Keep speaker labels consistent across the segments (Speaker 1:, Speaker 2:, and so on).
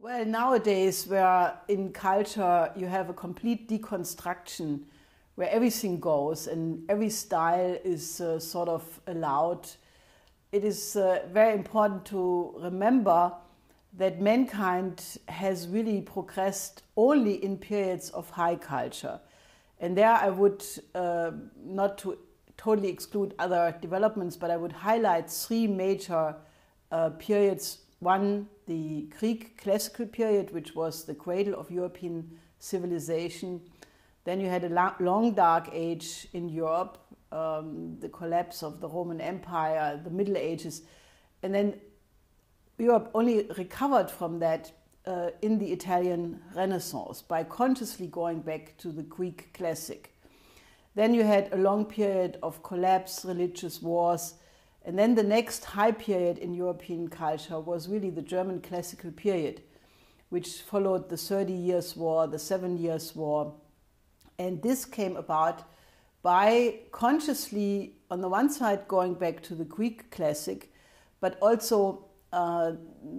Speaker 1: Well, nowadays, where in culture you have a complete deconstruction, where everything goes and every style is sort of allowed, it is very important to remember that mankind has really progressed only in periods of high culture. And there I would, not to totally exclude other developments, but I would highlight three major periods. One, the Greek classical period, which was the cradle of European civilization. Then you had a long dark age in Europe, the collapse of the Roman Empire, the Middle Ages. And then Europe only recovered from that in the Italian Renaissance by consciously going back to the Greek classic. Then you had a long period of collapse, religious wars. And then the next high period in European culture was really the German classical period, which followed the 30 Years' War, the 7 Years' War. And this came about by consciously, on the one side, going back to the Greek classic, but also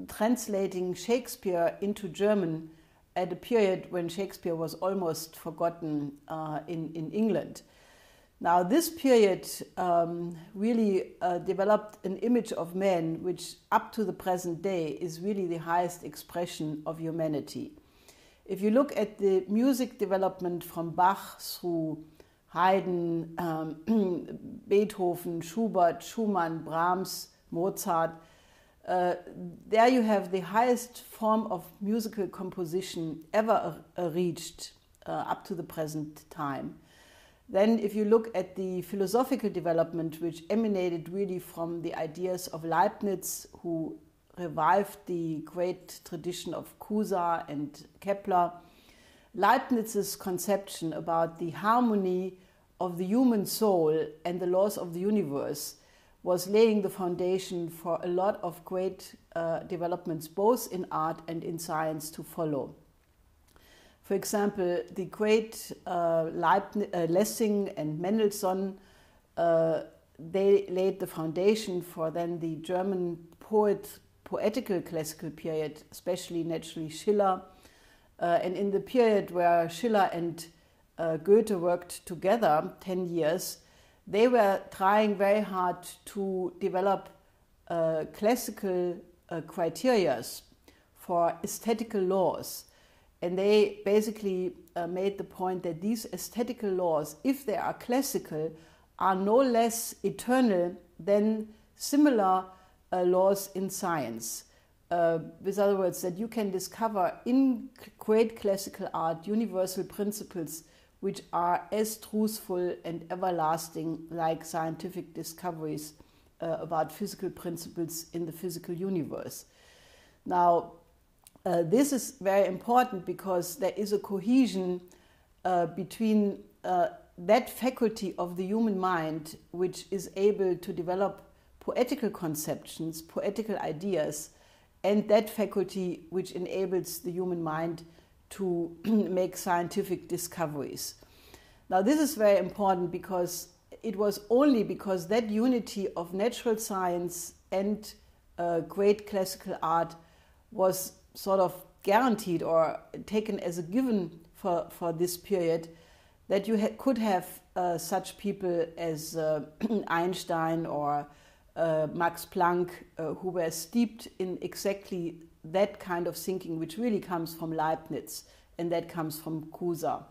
Speaker 1: translating Shakespeare into German at a period when Shakespeare was almost forgotten in England. Now, this period really developed an image of man which, up to the present day, is really the highest expression of humanity. If you look at the music development from Bach through Haydn, Beethoven, Schubert, Schumann, Brahms, Mozart, there you have the highest form of musical composition ever reached up to the present time. Then if you look at the philosophical development, which emanated really from the ideas of Leibniz, who revived the great tradition of Cusa and Kepler, Leibniz's conception about the harmony of the human soul and the laws of the universe was laying the foundation for a lot of great developments, both in art and in science, to follow. For example, the great Lessing and Mendelssohn, they laid the foundation for then the German poetical classical period, especially naturally Schiller. And in the period where Schiller and Goethe worked together, 10 years, they were trying very hard to develop classical criteria for aesthetical laws. And they basically made the point that these aesthetical laws, if they are classical, are no less eternal than similar laws in science. With other words, that you can discover in great classical art universal principles which are as truthful and everlasting like scientific discoveries about physical principles in the physical universe. Now, this is very important because there is a cohesion between that faculty of the human mind which is able to develop poetical conceptions, poetical ideas, and that faculty which enables the human mind to make scientific discoveries. Now, this is very important because it was only because that unity of natural science and great classical art was sort of guaranteed or taken as a given for this period that you could have such people as Einstein or Max Planck, who were steeped in exactly that kind of thinking, which really comes from Leibniz and that comes from Cusa.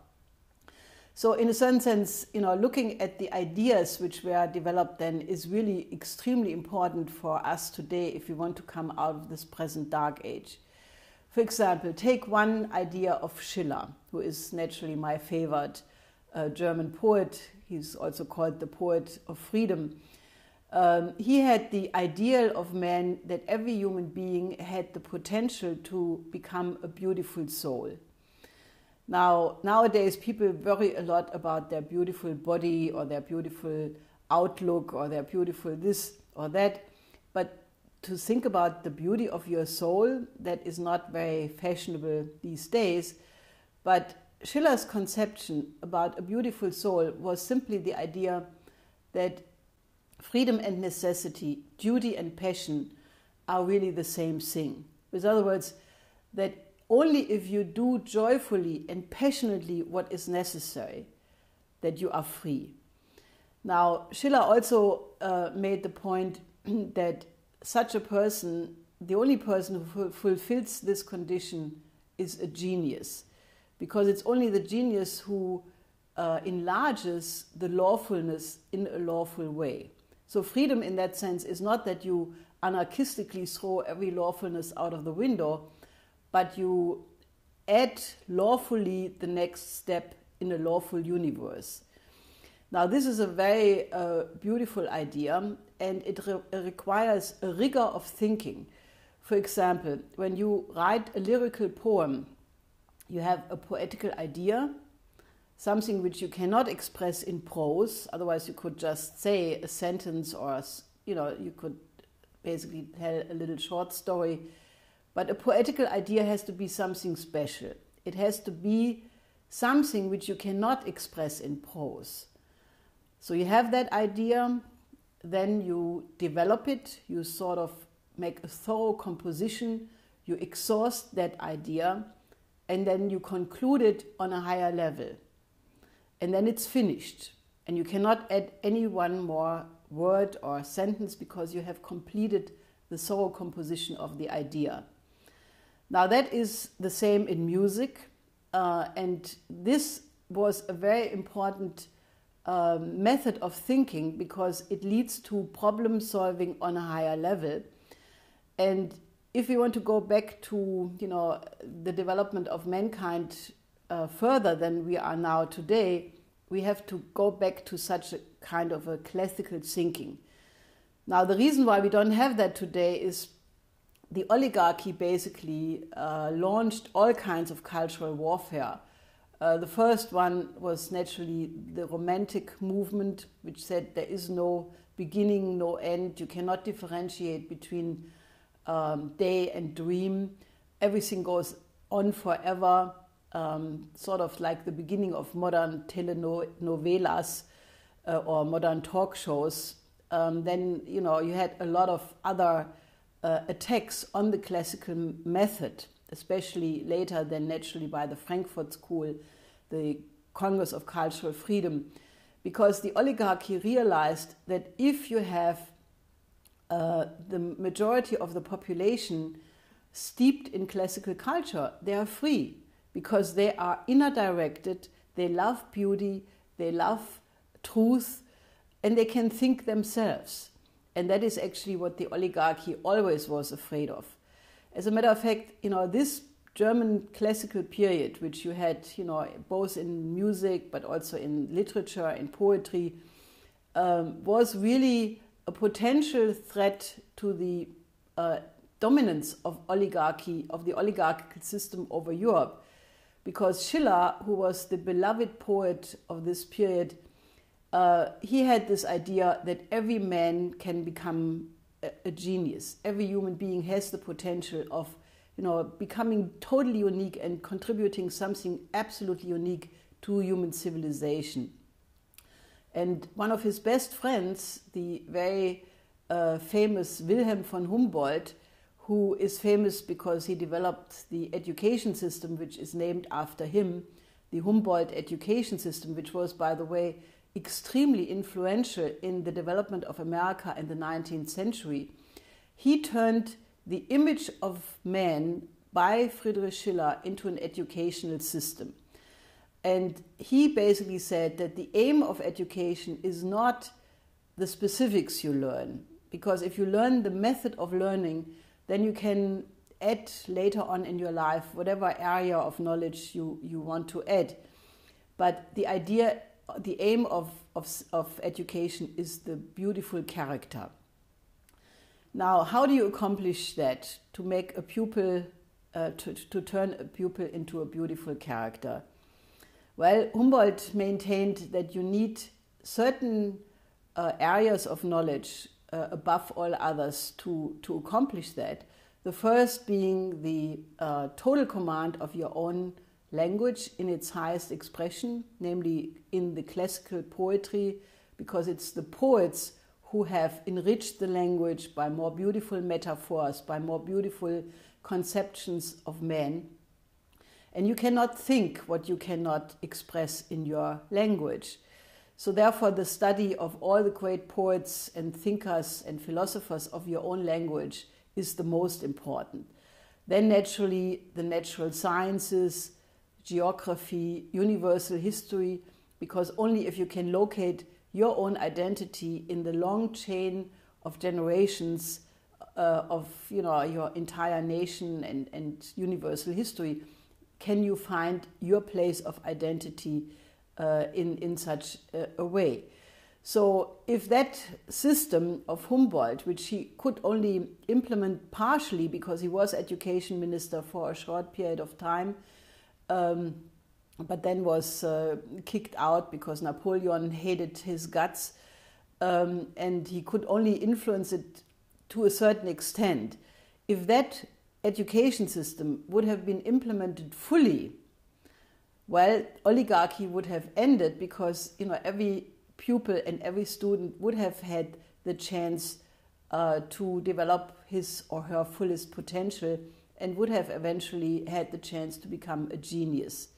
Speaker 1: So in a certain sense, looking at the ideas which were developed then is really extremely important for us today if we want to come out of this present dark age. For example, take one idea of Schiller, who is naturally my favorite German poet. He's also called the poet of freedom. He had the ideal of man that every human being had the potential to become a beautiful soul. Now, nowadays people worry a lot about their beautiful body or their beautiful outlook or their beautiful this or that, but to think about the beauty of your soul, that is not very fashionable these days. But Schiller's conception about a beautiful soul was simply the idea that freedom and necessity, duty and passion are really the same thing. With other words, that only if you do joyfully and passionately what is necessary, that you are free. Now, Schiller also made the point that such a person, the only person who fulfills this condition, is a genius, because it's only the genius who enlarges the lawfulness in a lawful way. So freedom in that sense is not that you anarchistically throw every lawfulness out of the window, but you add lawfully the next step in a lawful universe. Now, this is a very beautiful idea, and it requires a rigor of thinking. For example, when you write a lyrical poem, you have a poetical idea, something which you cannot express in prose, otherwise you could just say a sentence, or you could basically tell a little short story. But a poetical idea has to be something special. It has to be something which you cannot express in prose. So you have that idea, then you develop it, you sort of make a thorough composition, you exhaust that idea, and then you conclude it on a higher level. And then it's finished. And you cannot add any one more word or sentence because you have completed the thorough composition of the idea. Now that is the same in music, and this was a very important method of thinking because it leads to problem solving on a higher level. And if we want to go back to the development of mankind further than we are now today, we have to go back to such a kind of a classical thinking. Now the reason why we don't have that today is the oligarchy basically launched all kinds of cultural warfare. The first one was naturally the Romantic movement, which said there is no beginning, no end. You cannot differentiate between day and dream. Everything goes on forever, sort of like the beginning of modern telenovelas or modern talk shows. Then you had a lot of other attacks on the classical method, especially later then naturally by the Frankfurt School, the Congress of Cultural Freedom, because the oligarchy realized that if you have the majority of the population steeped in classical culture, they are free because they are inner directed, they love beauty, they love truth, and they can think themselves. And that is actually what the oligarchy always was afraid of. As a matter of fact, this German classical period, which you had, both in music but also in literature, in poetry, was really a potential threat to the dominance of the oligarchical system over Europe. Because Schiller, who was the beloved poet of this period, he had this idea that every man can become a genius. Every human being has the potential of, becoming totally unique and contributing something absolutely unique to human civilization. And one of his best friends, the very famous Wilhelm von Humboldt, who is famous because he developed the education system which is named after him, the Humboldt education system, which was, by the way, extremely influential in the development of America in the 19th century. He turned the image of man by Friedrich Schiller into an educational system. And he basically said that the aim of education is not the specifics you learn, because if you learn the method of learning, then you can add later on in your life whatever area of knowledge you want to add. But the aim of education is the beautiful character. Now, how do you accomplish that, to make a pupil, to turn a pupil into a beautiful character? Well, Humboldt maintained that you need certain areas of knowledge above all others to accomplish that. The first being the total command of your own language in its highest expression, namely in the classical poetry, because it's the poets who have enriched the language by more beautiful metaphors, by more beautiful conceptions of man. And you cannot think what you cannot express in your language. So therefore, the study of all the great poets and thinkers and philosophers of your own language is the most important. Then naturally, the natural sciences, geography, universal history, because only if you can locate your own identity in the long chain of generations of your entire nation and universal history, can you find your place of identity in such a way. So if that system of Humboldt, which he could only implement partially because he was education minister for a short period of time, but then was kicked out because Napoleon hated his guts, and he could only influence it to a certain extent. If that education system would have been implemented fully, well, oligarchy would have ended, because every pupil and every student would have had the chance to develop his or her fullest potential and would have eventually had the chance to become a genius.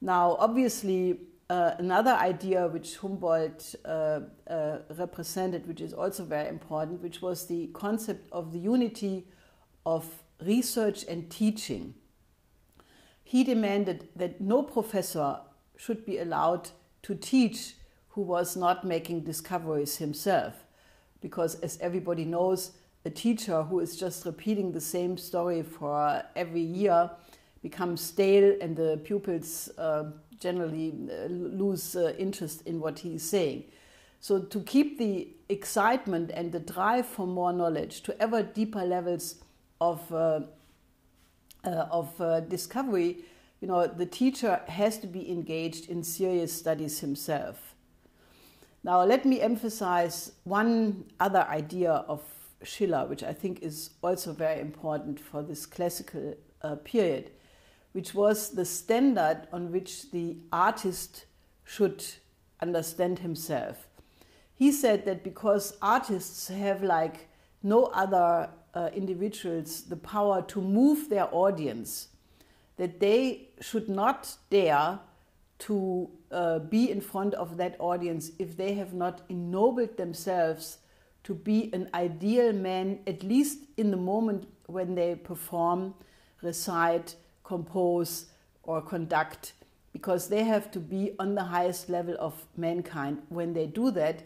Speaker 1: Now, obviously, another idea which Humboldt represented, which is also very important, which was the concept of the unity of research and teaching. He demanded that no professor should be allowed to teach who was not making discoveries himself, because as everybody knows, a teacher who is just repeating the same story for every year becomes stale, and the pupils generally lose interest in what he is saying. So to keep the excitement and the drive for more knowledge to ever deeper levels of discovery, the teacher has to be engaged in serious studies himself. Now, let me emphasize one other idea of Schiller, which I think is also very important for this classical period, which was the standard on which the artist should understand himself. He said that because artists have, like no other individuals, the power to move their audience, that they should not dare to be in front of that audience if they have not ennobled themselves to be an ideal man, at least in the moment when they perform, recite, compose, or conduct, because they have to be on the highest level of mankind when they do that.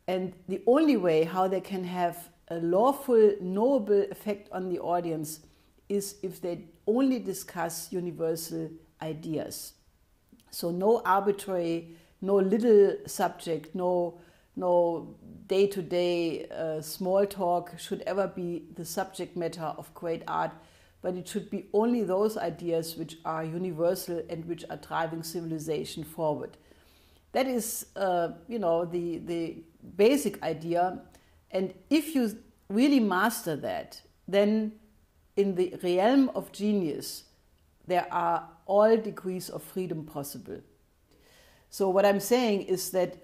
Speaker 1: And the only way how they can have a lawful, noble effect on the audience is if they only discuss universal ideas. So no arbitrary, no little subject, no day-to-day small talk should ever be the subject matter of great art, but it should be only those ideas which are universal and which are driving civilization forward. That is, the basic idea. And if you really master that, then in the realm of genius, there are all degrees of freedom possible. So what I'm saying is that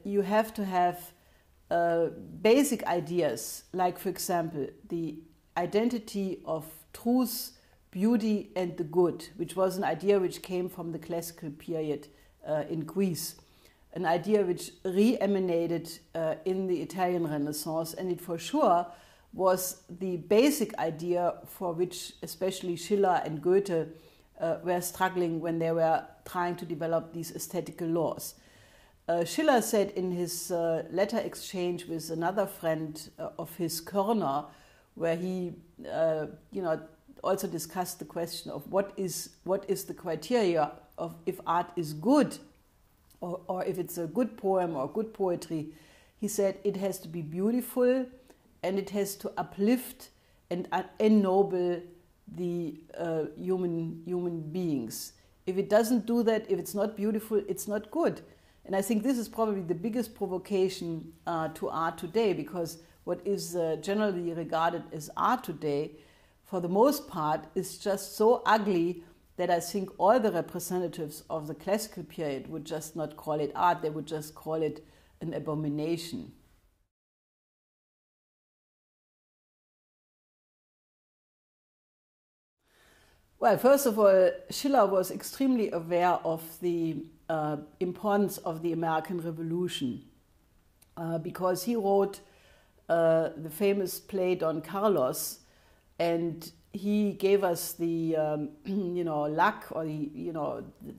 Speaker 1: you have to have basic ideas, like, for example, the identity of truth, beauty, and the good, which was an idea which came from the classical period in Greece, an idea which re-emanated in the Italian Renaissance, and it for sure was the basic idea for which especially Schiller and Goethe were struggling when they were trying to develop these aesthetical laws. Schiller said in his letter exchange with another friend of his, Körner, where he also discussed the question of what is the criteria of if art is good, or if it's a good poem or good poetry. He said it has to be beautiful, and it has to uplift and ennoble the human beings. If it doesn't do that, if it's not beautiful, it's not good. And I think this is probably the biggest provocation to art today, because what is generally regarded as art today, for the most part, is just so ugly that I think all the representatives of the classical period would just not call it art, they would just call it an abomination. Well, first of all, Schiller was extremely aware of the importance of the American Revolution because he wrote the famous play Don Carlos, and he gave us the luck, or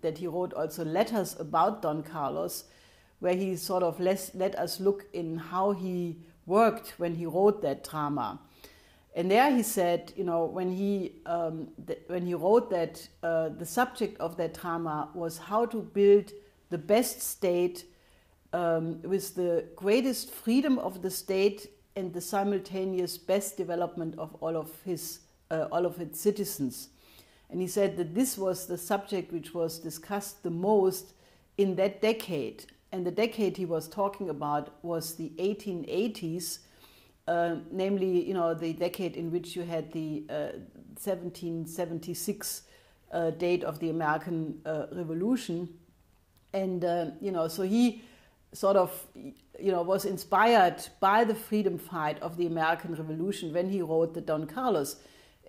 Speaker 1: that he wrote also letters about Don Carlos, where he sort of let us look in how he worked when he wrote that drama. And there he said, when he wrote that, the subject of that drama was how to build the best state with the greatest freedom of the state and the simultaneous best development of all of its citizens. And he said that this was the subject which was discussed the most in that decade. And the decade he was talking about was the 1880s, namely, the decade in which you had the 1776 date of the American Revolution. And, so he sort of, was inspired by the freedom fight of the American Revolution when he wrote the Don Carlos.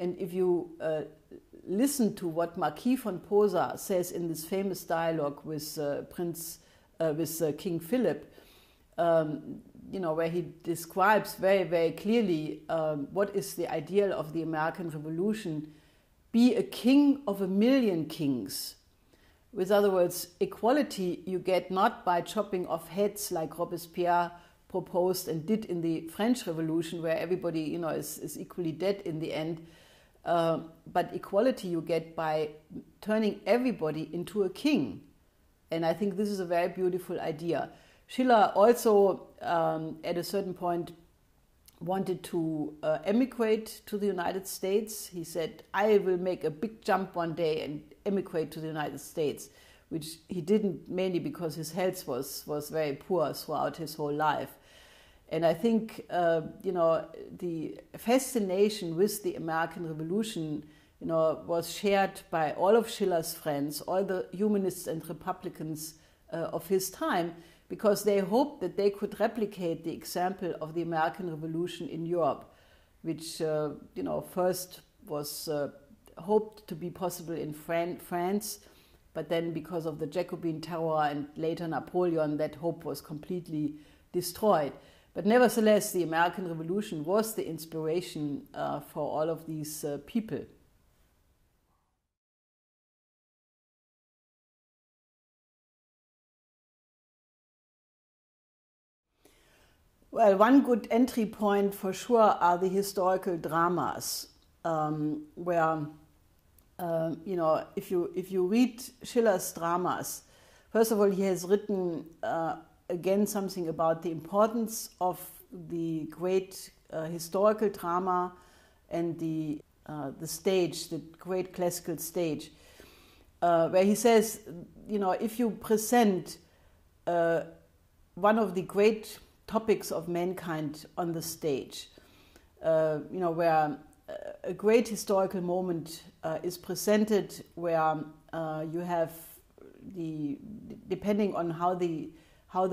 Speaker 1: And if you listen to what Marquis von Posa says in this famous dialogue with King Philip, where he describes very, very clearly what is the ideal of the American Revolution: be a king of a million kings. With other words, equality you get not by chopping off heads like Robespierre proposed and did in the French Revolution, where everybody is equally dead in the end, but equality you get by turning everybody into a king. And I think this is a very beautiful idea. Schiller also, at a certain point, wanted to emigrate to the United States. He said, I will make a big jump one day and emigrate to the United States, which he didn't, mainly because his health was very poor throughout his whole life. And I think, the fascination with the American Revolution, was shared by all of Schiller's friends, all the humanists and Republicans of his time, because they hoped that they could replicate the example of the American Revolution in Europe, which, first was hoped to be possible in France, but then because of the Jacobin terror and later Napoleon, that hope was completely destroyed. But nevertheless, the American Revolution was the inspiration for all of these people. Well, one good entry point for sure are the historical dramas, where, if you read Schiller's dramas, first of all, he has written again something about the importance of the great historical drama and the stage, the great classical stage, where he says, if you present one of the great topics of mankind on the stage, where a great historical moment is presented, where you have depending on how the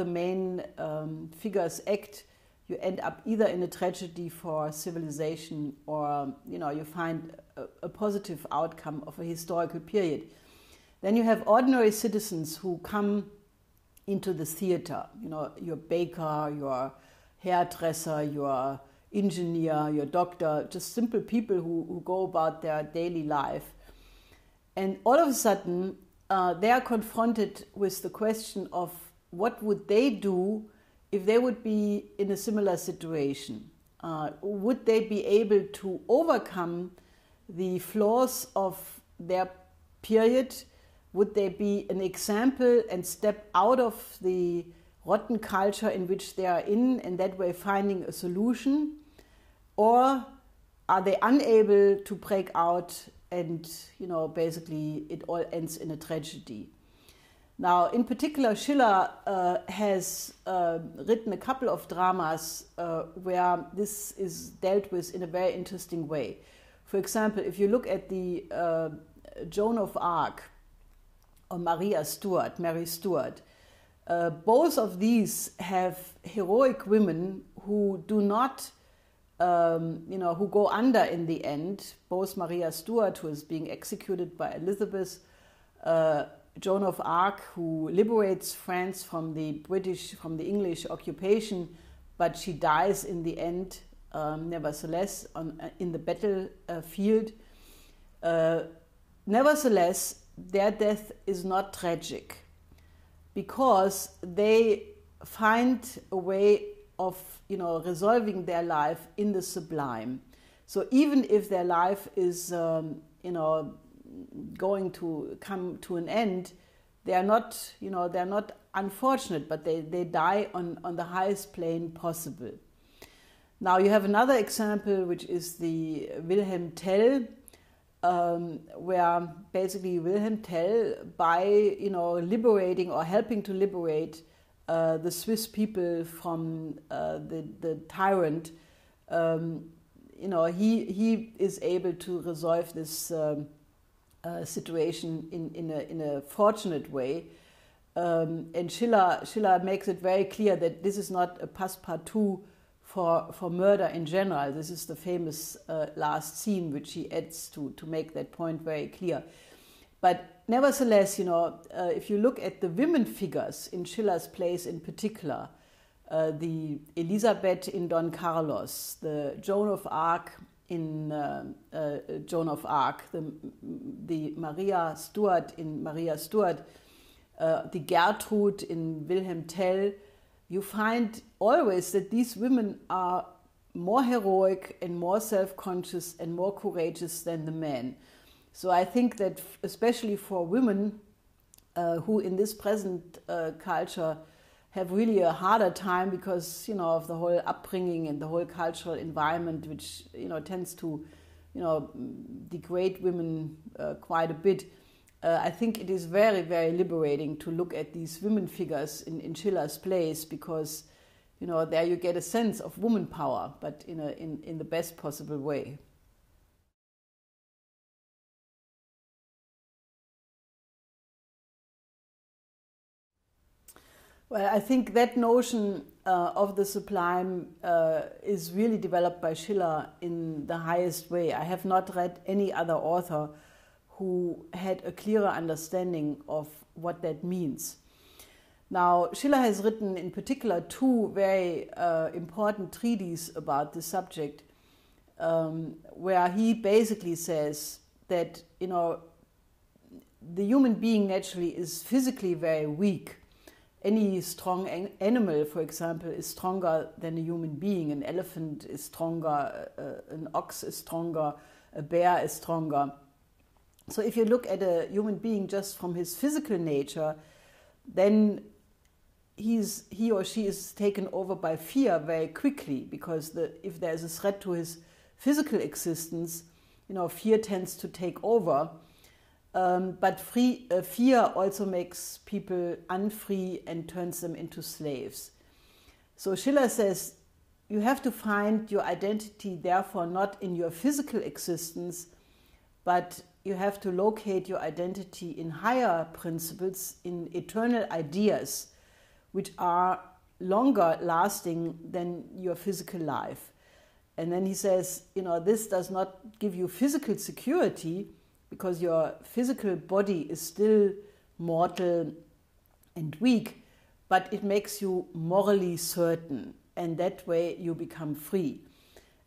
Speaker 1: main figures act, you end up either in a tragedy for civilization, or you find a positive outcome of a historical period. Then you have ordinary citizens who come into the theater, your baker, your hairdresser, your engineer, your doctor, just simple people who go about their daily life. And all of a sudden, they are confronted with the question of what would they do if they would be in a similar situation. Would they be able to overcome the flaws of their period? Would they be an example and step out of the rotten culture in which they are in, and that way finding a solution? Or are they unable to break out and, basically it all ends in a tragedy? Now, in particular, Schiller has written a couple of dramas where this is dealt with in a very interesting way. For example, if you look at the Joan of Arc, or Mary Stuart, both of these have heroic women who do not who go under in the end. Both Maria Stuart, who is being executed by Elizabeth, Joan of Arc, who liberates France from the English occupation, but she dies in the end, nevertheless, in the battlefield. Nevertheless, their death is not tragic, because they find a way of resolving their life in the sublime. So even if their life is going to come to an end, they are not unfortunate, but they die on the highest plane possible. Now you have another example, which is the Wilhelm Tell, where basically Wilhelm Tell, by liberating or helping to liberate the Swiss people from the tyrant, he is able to resolve this situation in a fortunate way. And Schiller makes it very clear that this is not a passepartout for murder in general. This is the famous last scene, which he adds to make that point very clear. But nevertheless, if you look at the women figures in Schiller's plays in particular, the Elisabeth in Don Carlos, the Joan of Arc in Joan of Arc, the Maria Stuart in Maria Stuart, the Gertrud in Wilhelm Tell, you find always that these women are more heroic and more self-conscious and more courageous than the men. So I think that especially for women who in this present culture have really a harder time because of the whole upbringing and the whole cultural environment, which tends to degrade women quite a bit. I think it is very, very liberating to look at these women figures in Schiller's plays, because there you get a sense of woman power, but in the best possible way. Well, I think that notion of the sublime is really developed by Schiller in the highest way. I have not read any other author who had a clearer understanding of what that means. Now, Schiller has written in particular two very important treatises about the subject, where he basically says that the human being naturally is physically very weak. Any strong animal, for example, is stronger than a human being. An elephant is stronger, an ox is stronger, a bear is stronger. So if you look at a human being just from his physical nature, then he or she is taken over by fear very quickly, because if there is a threat to his physical existence, fear tends to take over. But fear also makes people unfree and turns them into slaves. So Schiller says you have to find your identity, therefore, not in your physical existence, but you have to locate your identity in higher principles, in eternal ideas, which are longer lasting than your physical life. And then he says, this does not give you physical security, because your physical body is still mortal and weak, but it makes you morally certain, and that way you become free.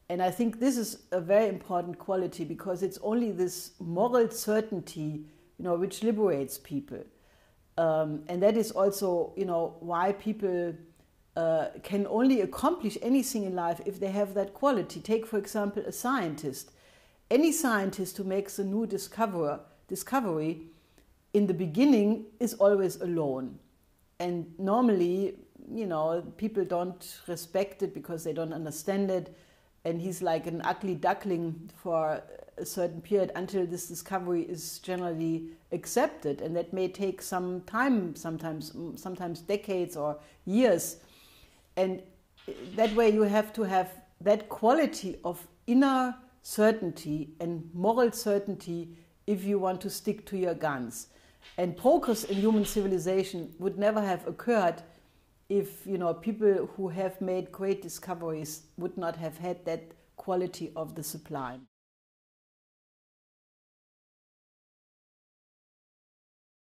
Speaker 1: And I think this is a very important quality, because it's only this moral certainty, which liberates people. And that is also, why people can only accomplish anything in life if they have that quality. Take, for example, a scientist. Any scientist who makes a new discovery in the beginning is always alone. And normally, people don't respect it because they don't understand it. And he's like an ugly duckling for a certain period until this discovery is generally accepted. And that may take some time, sometimes decades or years. And that way you have to have that quality of inner certainty and moral certainty if you want to stick to your guns. And progress in human civilization would never have occurred if people who have made great discoveries would not have had that quality of the Sublime.